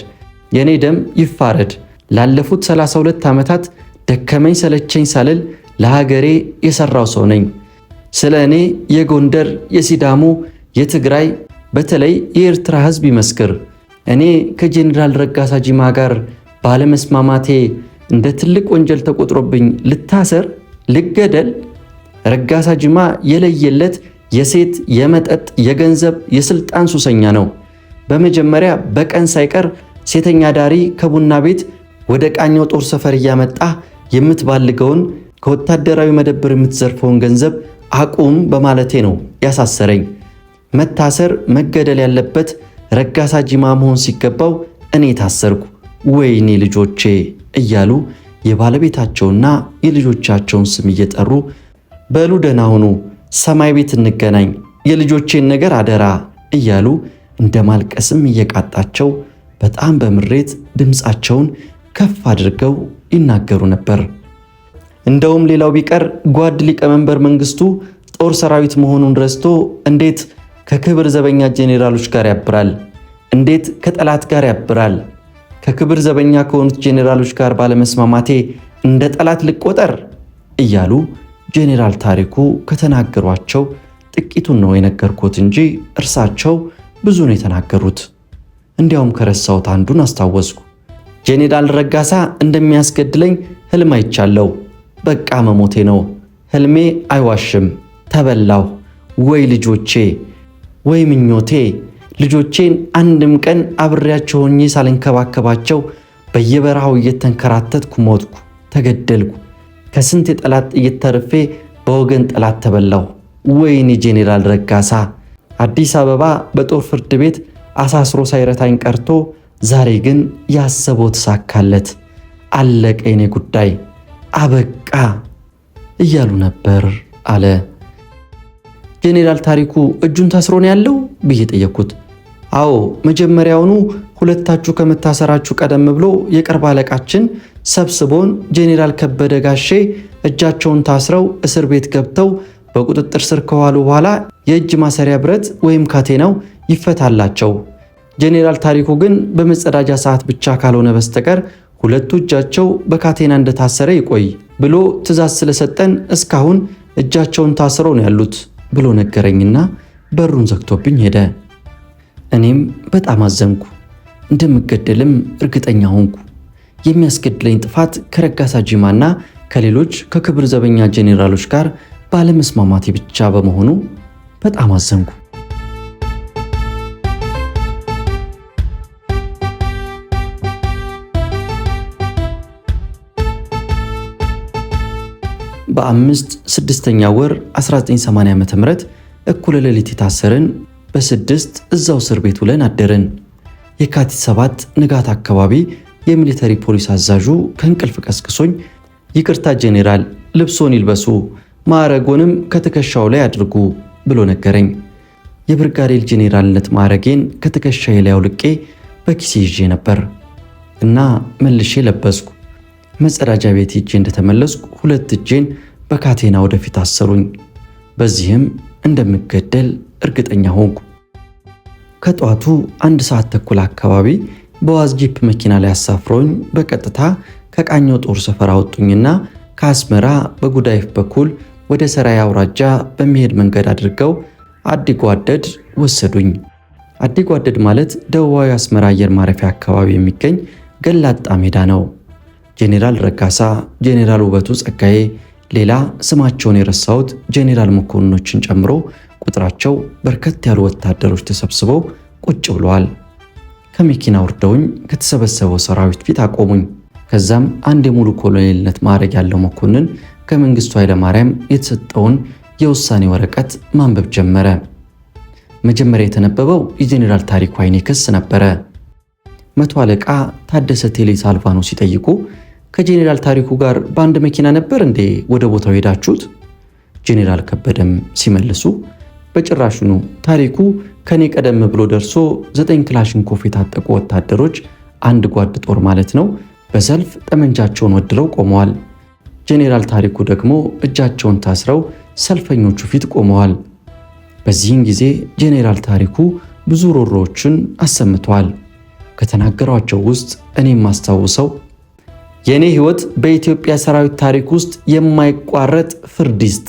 A: የኔ ደም ይፋረድ። ላለፉት 32 ዓመታት ደከመኝ ሰለቸኝ ሳልል ለሀገሬ የሰራው ሰው ነኝ። ስለ እኔ የጎንደር፣ የሲዳሞ፣ የትግራይ በተለይ የኤርትራ ሕዝብ ይመስክር። እኔ ከጄኔራል ረጋሳ ጂማ ጋር ባለመስማማቴ እንደ ትልቅ ወንጀል ተቆጥሮብኝ ልታሰር፣ ልገደል? ረጋሳ ጂማ የለየለት የሴት፣ የመጠጥ፣ የገንዘብ፣ የስልጣን ሱሰኛ ነው። በመጀመሪያ በቀን ሳይቀር ሴተኛ ዳሪ ከቡና ቤት ወደ ቃኘው ጦር ሰፈር እያመጣ የምትባልገውን ከወታደራዊ መደብር የምትዘርፈውን ገንዘብ አቁም በማለቴ ነው ያሳሰረኝ። መታሰር መገደል ያለበት ረጋሳ ጂማ መሆን ሲገባው እኔ ታሰርኩ። ወይኔ ልጆቼ እያሉ የባለቤታቸውና የልጆቻቸውን ስም እየጠሩ በሉ ደህና ሁኑ፣ ሰማይ ቤት እንገናኝ፣ የልጆቼን ነገር አደራ እያሉ እንደ ማልቀስም እየቃጣቸው በጣም በምሬት ድምፃቸውን ከፍ አድርገው ይናገሩ ነበር። እንደውም ሌላው ቢቀር ጓድ ሊቀመንበር መንግስቱ ጦር ሰራዊት መሆኑን ረስቶ እንዴት ከክብር ዘበኛ ጄኔራሎች ጋር ያብራል? እንዴት ከጠላት ጋር ያብራል? ከክብር ዘበኛ ከሆኑት ጄኔራሎች ጋር ባለመስማማቴ እንደ ጠላት ልቆጠር እያሉ ጄኔራል ታሪኩ ከተናገሯቸው ጥቂቱን ነው የነገርኩት እንጂ እርሳቸው ብዙ ነው የተናገሩት። እንዲያውም ከረሳሁት አንዱን አስታወስኩ። ጄኔራል ረጋሳ እንደሚያስገድለኝ ህልም አይቻለሁ። በቃ መሞቴ ነው። ህልሜ አይዋሽም። ተበላሁ። ወይ ልጆቼ፣ ወይ ምኞቴ። ልጆቼን አንድም ቀን አብሬያቸው ሆኜ ሳልንከባከባቸው በየበረሃው እየተንከራተትኩ ሞትኩ፣ ተገደልኩ። ከስንት የጠላት ጥይት ተርፌ በወገን ጠላት ተበላሁ። ወይኔ ጄኔራል ረጋሳ! አዲስ አበባ በጦር ፍርድ ቤት አሳስሮ ሳይረታኝ ቀርቶ ዛሬ ግን ያሰበው ተሳካለት። አለቀ የኔ ጉዳይ፣ አበቃ እያሉ ነበር አለ። ጄኔራል ታሪኩ እጁን ታስሮ ነው ያለው ብዬ ጠየቅኩት። አዎ፣ መጀመሪያውኑ ሁለታችሁ ከመታሰራችሁ ቀደም ብሎ የቅርብ አለቃችን ሰብስቦን ጄኔራል ከበደ ጋሼ እጃቸውን ታስረው እስር ቤት ገብተው በቁጥጥር ስር ከዋሉ በኋላ የእጅ ማሰሪያ ብረት ወይም ካቴናው ይፈታላቸው። ጄኔራል ታሪኩ ግን በመጸዳጃ ሰዓት ብቻ ካልሆነ በስተቀር ሁለቱ እጃቸው በካቴና እንደታሰረ ይቆይ ብሎ ትዕዛዝ ስለሰጠን እስካሁን እጃቸውን ታስረው ነው ያሉት ብሎ ነገረኝና በሩን ዘግቶብኝ ሄደ። እኔም በጣም አዘንኩ። እንደምገደልም እርግጠኛ ሆንኩ። የሚያስገድለኝ ጥፋት ከረጋሳ ጂማና ከሌሎች ከክብር ዘበኛ ጄኔራሎች ጋር ባለመስማማቴ ብቻ በመሆኑ በጣም አዘንኩ። በ5/6 ወር 1980 ዓ.ም እኩለ ሌሊት የታሰርን በ6 እዛው እስር ቤት ውለን አደርን። የካቲት 7 ንጋት አካባቢ የሚሊተሪ ፖሊስ አዛዡ ከእንቅልፍ ቀስቅሶኝ ይቅርታ ጄኔራል፣ ልብሶን ይልበሱ፣ ማዕረጎንም ከትከሻው ላይ አድርጉ ብሎ ነገረኝ። የብርጋዴር ጄኔራልነት ማዕረጌን ከትከሻዬ ላይ አውልቄ በኪሴ ይዤ ነበር እና መልሼ ለበስኩ። መጸዳጃ ቤት ሄጄ እንደተመለስኩ ሁለት እጄን በካቴና ወደፊት አሰሩኝ። በዚህም እንደምገደል እርግጠኛ ሆንኩ። ከጧቱ 1 ሰዓት ተኩል አካባቢ በዋዝ ጂፕ መኪና ላይ አሳፍሮኝ በቀጥታ ከቃኘው ጦር ሰፈር አወጡኝና ከአስመራ በጉዳይፍ በኩል ወደ ሰራይ አውራጃ በሚሄድ መንገድ አድርገው አዲጓደድ ወሰዱኝ። አዲጓደድ ማለት ደቡባዊ አስመራ አየር ማረፊያ አካባቢ የሚገኝ ገላጣ ሜዳ ነው። ጄኔራል ረጋሳ፣ ጄኔራል ውበቱ ጸጋዬ፣ ሌላ ስማቸውን የረሳሁት ጄኔራል መኮንኖችን ጨምሮ ቁጥራቸው በርከት ያሉ ወታደሮች ተሰብስበው ቁጭ ብለዋል። ከመኪና ወርደውኝ ከተሰበሰበው ሰራዊት ፊት አቆሙኝ። ከዛም አንድ የሙሉ ኮሎኔልነት ማዕረግ ያለው መኮንን ከመንግስቱ ኃይለማርያም የተሰጠውን የውሳኔ ወረቀት ማንበብ ጀመረ። መጀመሪያ የተነበበው የጄኔራል ታሪኩ አይኔ ክስ ነበረ። መቶ አለቃ ታደሰ ቴሌ ሳልቫኖ ሲጠይቁ ከጄኔራል ታሪኩ ጋር በአንድ መኪና ነበር እንዴ ወደ ቦታው ሄዳችሁት? ጄኔራል ከበደም ሲመልሱ በጭራሹኑ፣ ታሪኩ ከኔ ቀደም ብሎ ደርሶ 9 ክላሽንኮፍ የታጠቁ ወታደሮች አንድ ጓድ ጦር ማለት ነው በሰልፍ ጠመንጃቸውን ወድረው ቆመዋል። ጄኔራል ታሪኩ ደግሞ እጃቸውን ታስረው ሰልፈኞቹ ፊት ቆመዋል። በዚህን ጊዜ ጄኔራል ታሪኩ ብዙ ሮሮዎችን አሰምቷል። ከተናገሯቸው ውስጥ እኔም ማስታውሰው የኔ ህይወት በኢትዮጵያ ሰራዊት ታሪክ ውስጥ የማይቋረጥ ፍርድ ይስጥ።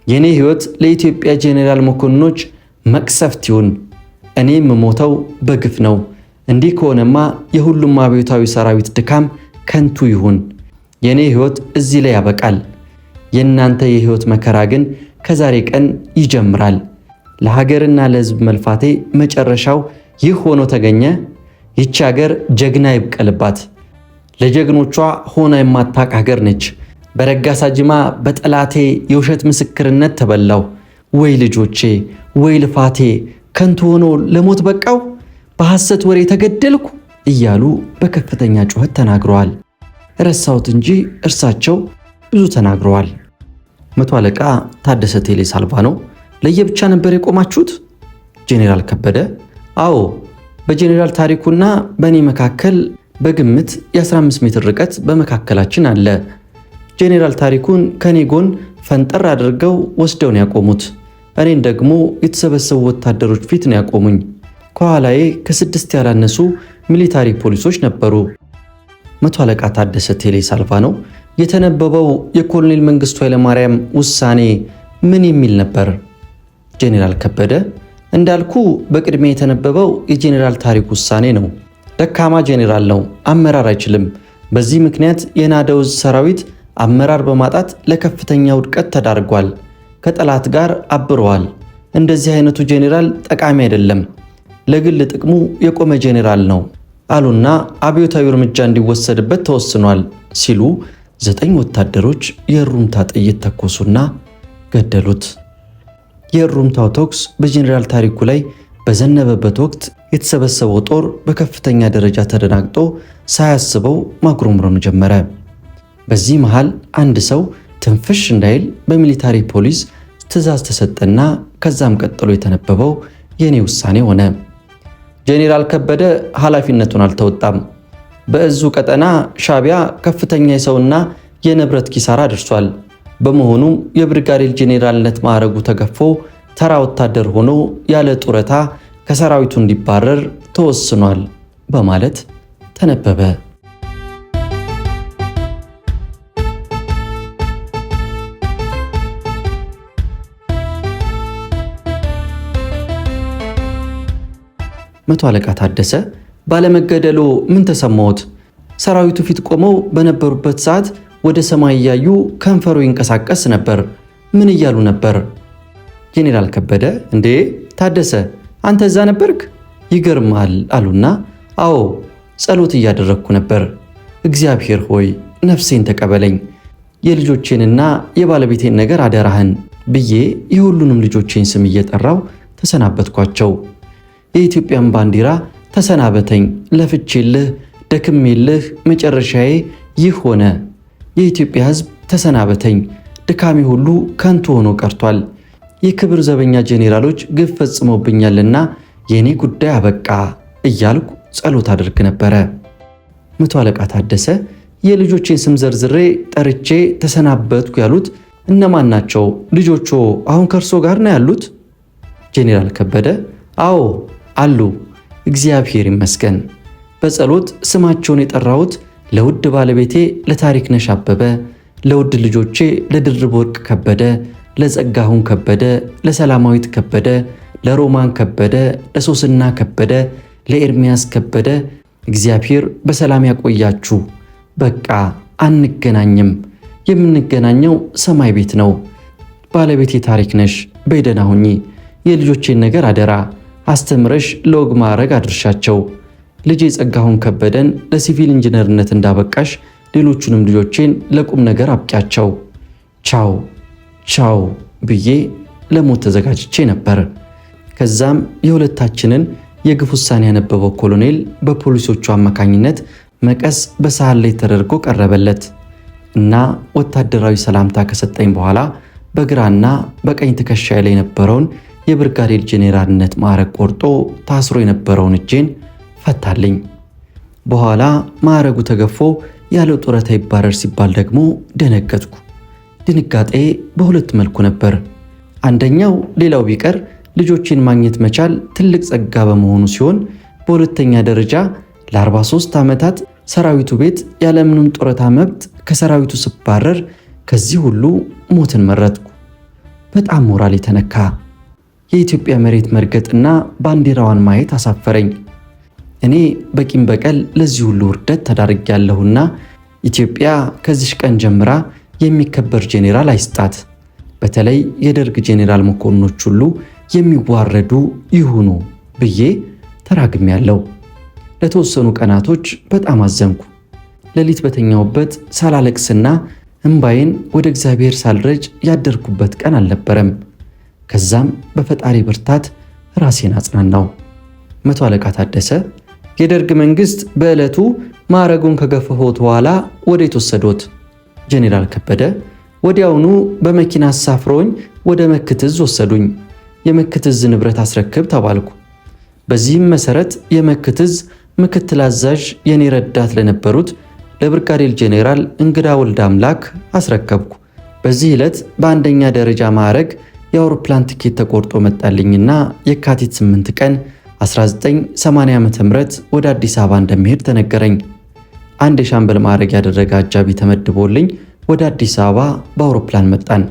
A: የኔ ህይወት ለኢትዮጵያ ጄኔራል መኮንኖች መቅሰፍት ይሁን። እኔ የምሞተው በግፍ ነው። እንዲህ ከሆነማ የሁሉም አብዮታዊ ሰራዊት ድካም ከንቱ ይሁን። የኔ ህይወት እዚህ ላይ ያበቃል። የእናንተ የህይወት መከራ ግን ከዛሬ ቀን ይጀምራል። ለሀገርና ለህዝብ መልፋቴ መጨረሻው ይህ ሆኖ ተገኘ። ይቺ ሀገር ጀግና ይብቀልባት። ለጀግኖቿ ሆና የማታቅ ሀገር ነች። በረጋሳ ጅማ በጠላቴ የውሸት ምስክርነት ተበላው። ወይ ልጆቼ፣ ወይ ልፋቴ ከንቱ ሆኖ ለሞት በቃው፣ በሐሰት ወሬ ተገደልኩ እያሉ በከፍተኛ ጩኸት ተናግረዋል። ረሳሁት እንጂ እርሳቸው ብዙ ተናግረዋል። መቶ አለቃ ታደሰ ቴሌ ሳልቫኖ ለየብቻ ነበር የቆማችሁት? ጄኔራል ከበደ አዎ፣ በጄኔራል ታሪኩና በእኔ መካከል በግምት የ15 ሜትር ርቀት በመካከላችን አለ። ጄኔራል ታሪኩን ከኔ ጎን ፈንጠር አድርገው ወስደው ነው ያቆሙት። እኔን ደግሞ የተሰበሰቡ ወታደሮች ፊት ነው ያቆሙኝ። ከኋላዬ ከ6 ያላነሱ ሚሊታሪ ፖሊሶች ነበሩ። መቶ አለቃ ታደሰ ቴሌ ሳልቫኖ የተነበበው የኮሎኔል መንግስቱ ኃይለማርያም ውሳኔ ምን የሚል ነበር? ጄኔራል ከበደ እንዳልኩ በቅድሚያ የተነበበው የጄኔራል ታሪኩ ውሳኔ ነው። ደካማ ጄኔራል ነው፣ አመራር አይችልም። በዚህ ምክንያት የናደው ሰራዊት አመራር በማጣት ለከፍተኛ ውድቀት ተዳርጓል። ከጠላት ጋር አብረዋል። እንደዚህ አይነቱ ጄኔራል ጠቃሚ አይደለም፣ ለግል ጥቅሙ የቆመ ጄኔራል ነው አሉና አብዮታዊ እርምጃ እንዲወሰድበት ተወስኗል ሲሉ 9 ወታደሮች የእሩምታ ጥይት ተኮሱና ገደሉት። የእሩምታው ተኩስ በጄኔራል ታሪኩ ላይ በዘነበበት ወቅት የተሰበሰበው ጦር በከፍተኛ ደረጃ ተደናግጦ ሳያስበው ማጉረምረም ጀመረ። በዚህ መሃል አንድ ሰው ትንፍሽ እንዳይል በሚሊታሪ ፖሊስ ትዕዛዝ ተሰጠና ከዛም ቀጥሎ የተነበበው የኔ ውሳኔ ሆነ። ጄኔራል ከበደ ኃላፊነቱን አልተወጣም። በእዙ ቀጠና ሻቢያ ከፍተኛ የሰውና የንብረት ኪሳራ ደርሷል። በመሆኑም የብርጋዴር ጄኔራልነት ማዕረጉ ተገፎ ተራ ወታደር ሆኖ ያለ ጡረታ ከሰራዊቱ እንዲባረር ተወስኗል በማለት ተነበበ። መቶ አለቃ ታደሰ ባለመገደሉ ምን ተሰማዎት? ሰራዊቱ ፊት ቆመው በነበሩበት ሰዓት ወደ ሰማይ እያዩ ከንፈሩ ይንቀሳቀስ ነበር። ምን እያሉ ነበር? ጄኔራል ከበደ እንዴ ታደሰ አንተ እዛ ነበርክ? ይገርማል አሉና አዎ ጸሎት እያደረግኩ ነበር። እግዚአብሔር ሆይ ነፍሴን ተቀበለኝ፣ የልጆቼንና የባለቤቴን ነገር አደራህን ብዬ የሁሉንም ልጆቼን ስም እየጠራው ተሰናበትኳቸው። የኢትዮጵያን ባንዲራ ተሰናበተኝ፣ ለፍቼልህ ደክሜልህ መጨረሻዬ ይህ ሆነ። የኢትዮጵያ ሕዝብ ተሰናበተኝ፣ ድካሜ ሁሉ ከንቱ ሆኖ ቀርቷል። የክብር ዘበኛ ጄኔራሎች ግፍ ፈጽመውብኛልና የኔ ጉዳይ አበቃ እያልኩ ጸሎት አድርግ ነበረ። መቶ አለቃ ታደሰ የልጆቼን ስም ዘርዝሬ ጠርቼ ተሰናበትኩ ያሉት እነማን ናቸው? ልጆቹ አሁን ከእርሶ ጋር ነው ያሉት? ጄኔራል ከበደ አዎ አሉ፣ እግዚአብሔር ይመስገን። በጸሎት ስማቸውን የጠራሁት ለውድ ባለቤቴ ለታሪክነሽ አበበ፣ ለውድ ልጆቼ ለድርብ ወርቅ ከበደ፣ ለጸጋሁን ከበደ፣ ለሰላማዊት ከበደ፣ ለሮማን ከበደ፣ ለሶስና ከበደ፣ ለኤርሚያስ ከበደ እግዚአብሔር በሰላም ያቆያችሁ። በቃ አንገናኝም፣ የምንገናኘው ሰማይ ቤት ነው። ባለቤቴ ታሪክነሽ በደህና ሁኚ። የልጆቼን ነገር አደራ አስተምረሽ ለወግ ማዕረግ አድርሻቸው። ልጄ ጸጋሁን ከበደን ለሲቪል ኢንጂነርነት እንዳበቃሽ ሌሎቹንም ልጆቼን ለቁም ነገር አብቂያቸው። ቻው ቻው ብዬ ለሞት ተዘጋጅቼ ነበር። ከዛም የሁለታችንን የግፍ ውሳኔ ያነበበው ኮሎኔል በፖሊሶቹ አማካኝነት መቀስ በሳህን ላይ ተደርጎ ቀረበለት እና ወታደራዊ ሰላምታ ከሰጠኝ በኋላ በግራና በቀኝ ትከሻዬ ላይ የነበረውን የብርጋዴር ጄኔራልነት ማዕረግ ቆርጦ ታስሮ የነበረውን እጄን ፈታልኝ። በኋላ ማዕረጉ ተገፎ ያለው ጡረታ ይባረር ሲባል ደግሞ ደነገጥኩ። ድንጋጤ በሁለት መልኩ ነበር። አንደኛው ሌላው ቢቀር ልጆቼን ማግኘት መቻል ትልቅ ጸጋ በመሆኑ ሲሆን፣ በሁለተኛ ደረጃ ለ43 ዓመታት ሰራዊቱ ቤት ያለምንም ጡረታ መብት ከሰራዊቱ ስባረር ከዚህ ሁሉ ሞትን መረጥኩ። በጣም ሞራል የተነካ የኢትዮጵያ መሬት መርገጥና ባንዲራዋን ማየት አሳፈረኝ። እኔ በቂም በቀል ለዚህ ሁሉ ውርደት ተዳርጌያለሁና ኢትዮጵያ ከዚህ ቀን ጀምራ የሚከበር ጄኔራል አይስጣት። በተለይ የደርግ ጄኔራል መኮንኖች ሁሉ የሚዋረዱ ይሁኑ ብዬ ተራግሜያለሁ። ለተወሰኑ ቀናቶች በጣም አዘንኩ። ሌሊት በተኛውበት ሳላለቅስና እምባዬን ወደ እግዚአብሔር ሳልረጭ ያደርኩበት ቀን አልነበረም። ከዛም በፈጣሪ ብርታት ራሴን አጽናናው። መቶ አለቃ ታደሰ የደርግ መንግስት በዕለቱ ማዕረጉን ከገፈፎት በኋላ ወዴት ወሰዶት? ጄኔራል ከበደ ወዲያውኑ በመኪና አሳፍረውኝ ወደ መክትዝ ወሰዱኝ። የመክትዝ ንብረት አስረክብ ተባልኩ። በዚህም መሰረት የመክትዝ ምክትል አዛዥ የኔ ረዳት ለነበሩት ለብርጋዴር ጄኔራል እንግዳ ወልደ አምላክ አስረከብኩ። በዚህ ዕለት በአንደኛ ደረጃ ማዕረግ የአውሮፕላን ትኬት ተቆርጦ መጣልኝና የካቲት 8 ቀን 1980 ዓ.ም ወደ አዲስ አበባ እንደሚሄድ ተነገረኝ። አንድ የሻምበል ማዕረግ ያደረገ አጃቢ ተመድቦልኝ ወደ አዲስ አበባ በአውሮፕላን መጣን።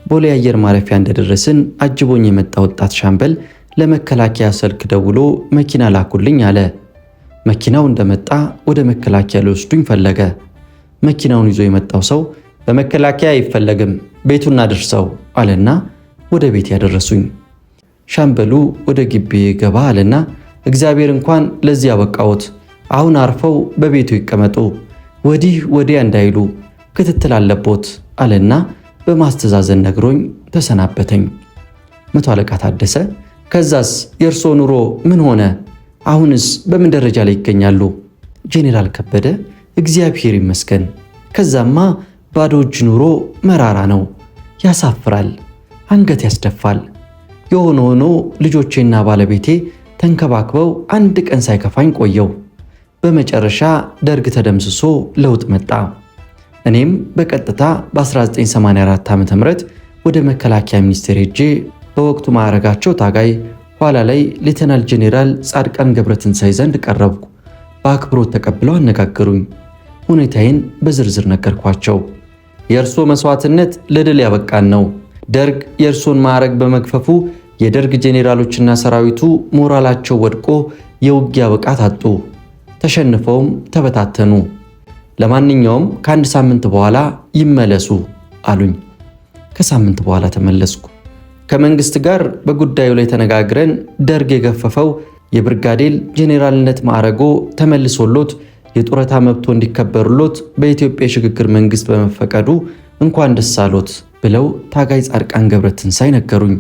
A: ቦሌ አየር ማረፊያ እንደደረስን አጅቦኝ የመጣ ወጣት ሻምበል ለመከላከያ ስልክ ደውሎ መኪና ላኩልኝ አለ። መኪናው እንደመጣ ወደ መከላከያ ሊወስዱኝ ፈለገ። መኪናውን ይዞ የመጣው ሰው በመከላከያ አይፈለግም፣ ቤቱን አድርሰው አለና ወደ ቤት ያደረሱኝ። ሻምበሉ ወደ ግቢ ገባ አለና እግዚአብሔር እንኳን ለዚህ ያበቃዎት፣ አሁን አርፈው በቤቱ ይቀመጡ፣ ወዲህ ወዲያ እንዳይሉ ክትትል አለቦት አለና በማስተዛዘን ነግሮኝ ተሰናበተኝ። መቶ አለቃ ታደሰ ከዛስ የእርሶ ኑሮ ምን ሆነ? አሁንስ በምን ደረጃ ላይ ይገኛሉ? ጄኔራል ከበደ እግዚአብሔር ይመስገን። ከዛማ ባዶ እጅ ኑሮ መራራ ነው፣ ያሳፍራል፣ አንገት ያስደፋል። የሆነ ሆኖ ልጆቼና ባለቤቴ ተንከባክበው አንድ ቀን ሳይከፋኝ ቆየው። በመጨረሻ ደርግ ተደምስሶ ለውጥ መጣ። እኔም በቀጥታ በ1984 ዓ.ም ወደ መከላከያ ሚኒስቴር ሄጄ በወቅቱ ማዕረጋቸው ታጋይ ኋላ ላይ ሌተናል ጄኔራል ጻድቃን ገብረትንሳኤ ዘንድ ቀረብኩ። በአክብሮት ተቀብለው አነጋገሩኝ። ሁኔታዬን በዝርዝር ነገርኳቸው። የእርሶ መስዋዕትነት ለድል ያበቃን ነው። ደርግ የእርሶን ማዕረግ በመግፈፉ የደርግ ጄኔራሎችና ሰራዊቱ ሞራላቸው ወድቆ የውጊያ ብቃት አጡ፣ ተሸንፈውም ተበታተኑ። ለማንኛውም ከአንድ ሳምንት በኋላ ይመለሱ አሉኝ። ከሳምንት በኋላ ተመለስኩ። ከመንግስት ጋር በጉዳዩ ላይ ተነጋግረን ደርግ የገፈፈው የብርጋዴር ጄኔራልነት ማዕረጎ ተመልሶሎት የጡረታ መብቶ እንዲከበሩሎት በኢትዮጵያ የሽግግር መንግስት በመፈቀዱ እንኳን ደስ አሎት ብለው ታጋይ ጻድቃን ገብረትንሳኤ ነገሩኝ።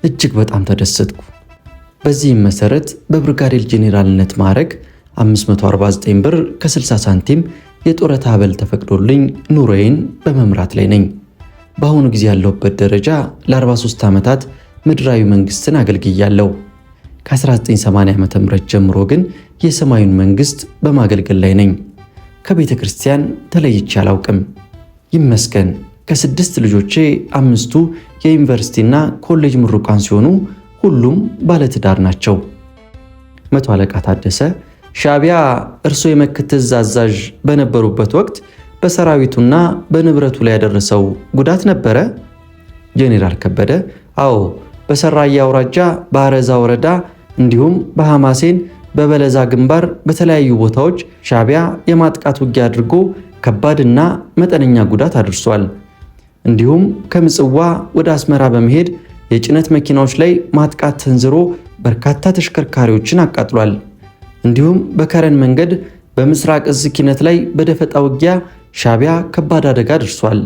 A: እጅግ በጣም ተደሰትኩ። በዚህም መሰረት በብርጋዴር ጄኔራልነት ማዕረግ 549 ብር ከ60 ሳንቲም የጡረታ አበል ተፈቅዶልኝ ኑሮዬን በመምራት ላይ ነኝ። በአሁኑ ጊዜ ያለሁበት ደረጃ ለ43 ዓመታት ምድራዊ መንግስትን አገልግያለሁ። ከ1980 ዓ.ም ጀምሮ ግን የሰማዩን መንግስት በማገልገል ላይ ነኝ። ከቤተ ክርስቲያን ተለይቼ አላውቅም። ይመስገን። ከ6 ልጆቼ 5ቱ የዩኒቨርሲቲና ኮሌጅ ምሩቃን ሲሆኑ ሁሉም ባለትዳር ናቸው። መቶ አለቃ ታደሰ ሻዕቢያ እርሶ የመክትዝ አዛዥ በነበሩበት ወቅት በሰራዊቱና በንብረቱ ላይ ያደረሰው ጉዳት ነበረ? ጄኔራል ከበደ አዎ፣ በሰራያ አውራጃ በአረዛ ወረዳ እንዲሁም በሐማሴን በበለዛ ግንባር በተለያዩ ቦታዎች ሻዕቢያ የማጥቃት ውጊያ አድርጎ ከባድና መጠነኛ ጉዳት አድርሷል። እንዲሁም ከምጽዋ ወደ አስመራ በመሄድ የጭነት መኪናዎች ላይ ማጥቃት ተንዝሮ በርካታ ተሽከርካሪዎችን አቃጥሏል። እንዲሁም በከረን መንገድ በምስራቅ እዝ ኪነት ላይ በደፈጣ ውጊያ ሻዕቢያ ከባድ አደጋ ደርሷል።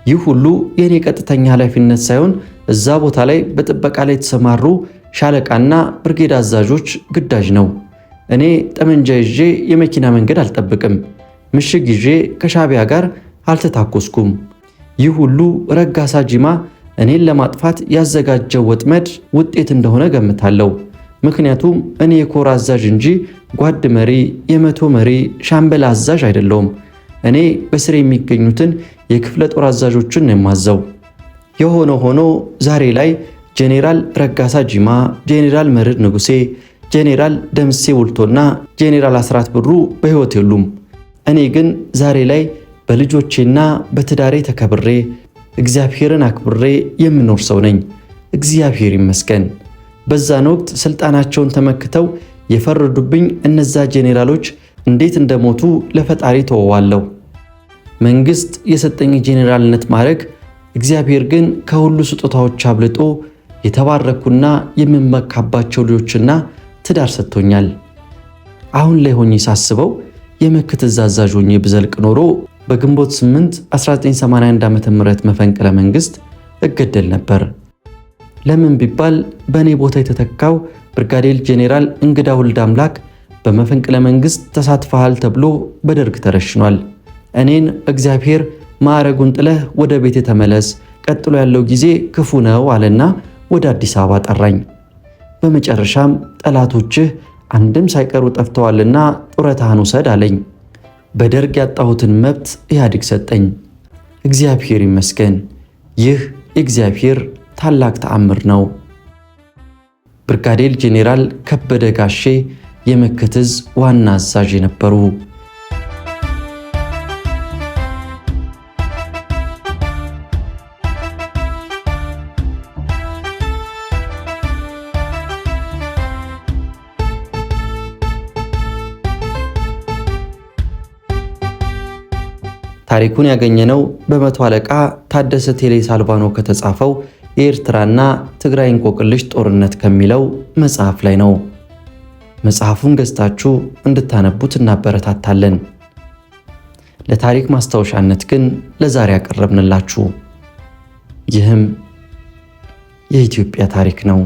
A: ይህ ሁሉ የኔ ቀጥተኛ ኃላፊነት ሳይሆን እዛ ቦታ ላይ በጥበቃ ላይ የተሰማሩ ሻለቃና ብርጌድ አዛዦች ግዳጅ ነው። እኔ ጠመንጃ ይዤ የመኪና መንገድ አልጠብቅም። ምሽግ ይዤ ከሻዕቢያ ጋር አልተታኮስኩም። ይህ ሁሉ ረጋሳ ጂማ እኔን ለማጥፋት ያዘጋጀው ወጥመድ ውጤት እንደሆነ ገምታለሁ። ምክንያቱም እኔ የኮር አዛዥ እንጂ ጓድ መሪ፣ የመቶ መሪ፣ ሻምበል አዛዥ አይደለሁም። እኔ በስር የሚገኙትን የክፍለ ጦር አዛዦችን ነው የማዘው። የሆነ ሆኖ ዛሬ ላይ ጄኔራል ረጋሳ ጂማ፣ ጄኔራል መርዕድ ንጉሴ፣ ጄኔራል ደምሴ ቡልቶና ጄኔራል አስራት ብሩ በሕይወት የሉም። እኔ ግን ዛሬ ላይ በልጆቼና በትዳሬ ተከብሬ እግዚአብሔርን አክብሬ የምኖር ሰው ነኝ። እግዚአብሔር ይመስገን። በዛን ወቅት ስልጣናቸውን ተመክተው የፈረዱብኝ እነዛ ጄኔራሎች እንዴት እንደሞቱ ለፈጣሪ ተወዋለሁ። መንግስት የሰጠኝ ጄኔራልነት ማዕረግ እግዚአብሔር ግን ከሁሉ ስጦታዎች አብልጦ የተባረኩና የምመካባቸው ልጆችና ትዳር ሰጥቶኛል። አሁን ላይ ሆኜ ሳስበው የምክትል አዛዥ ሆኜ ብዘልቅ ኖሮ በግንቦት 8 1981 ዓ.ም መፈንቅለ መንግስት እገደል ነበር። ለምን ቢባል በእኔ ቦታ የተተካው ብርጋዴር ጄኔራል እንግዳ ወልደ አምላክ በመፈንቅለ መንግስት ተሳትፈሃል ተብሎ በደርግ ተረሽኗል። እኔን እግዚአብሔር ማዕረጉን ጥለህ ወደ ቤት ተመለስ፣ ቀጥሎ ያለው ጊዜ ክፉ ነው አለና ወደ አዲስ አበባ ጠራኝ። በመጨረሻም ጠላቶችህ አንድም ሳይቀሩ ጠፍተዋልና ጡረታህን ውሰድ አለኝ። በደርግ ያጣሁትን መብት ኢህአዴግ ሰጠኝ። እግዚአብሔር ይመስገን። ይህ እግዚአብሔር ታላቅ ተአምር ነው። ብርጋዴር ጄኔራል ከበደ ጋሼ የመከት ዕዝ ዋና አዛዥ የነበሩ። ታሪኩን ያገኘነው በመቶ አለቃ ታደሰ ቴሌ ሳልቫኖ ከተጻፈው የኤርትራና ትግራይ እንቆቅልሽ ጦርነት ከሚለው መጽሐፍ ላይ ነው። መጽሐፉን ገዝታችሁ እንድታነቡት እናበረታታለን። ለታሪክ ማስታወሻነት ግን ለዛሬ ያቀረብንላችሁ ይህም የኢትዮጵያ ታሪክ ነው።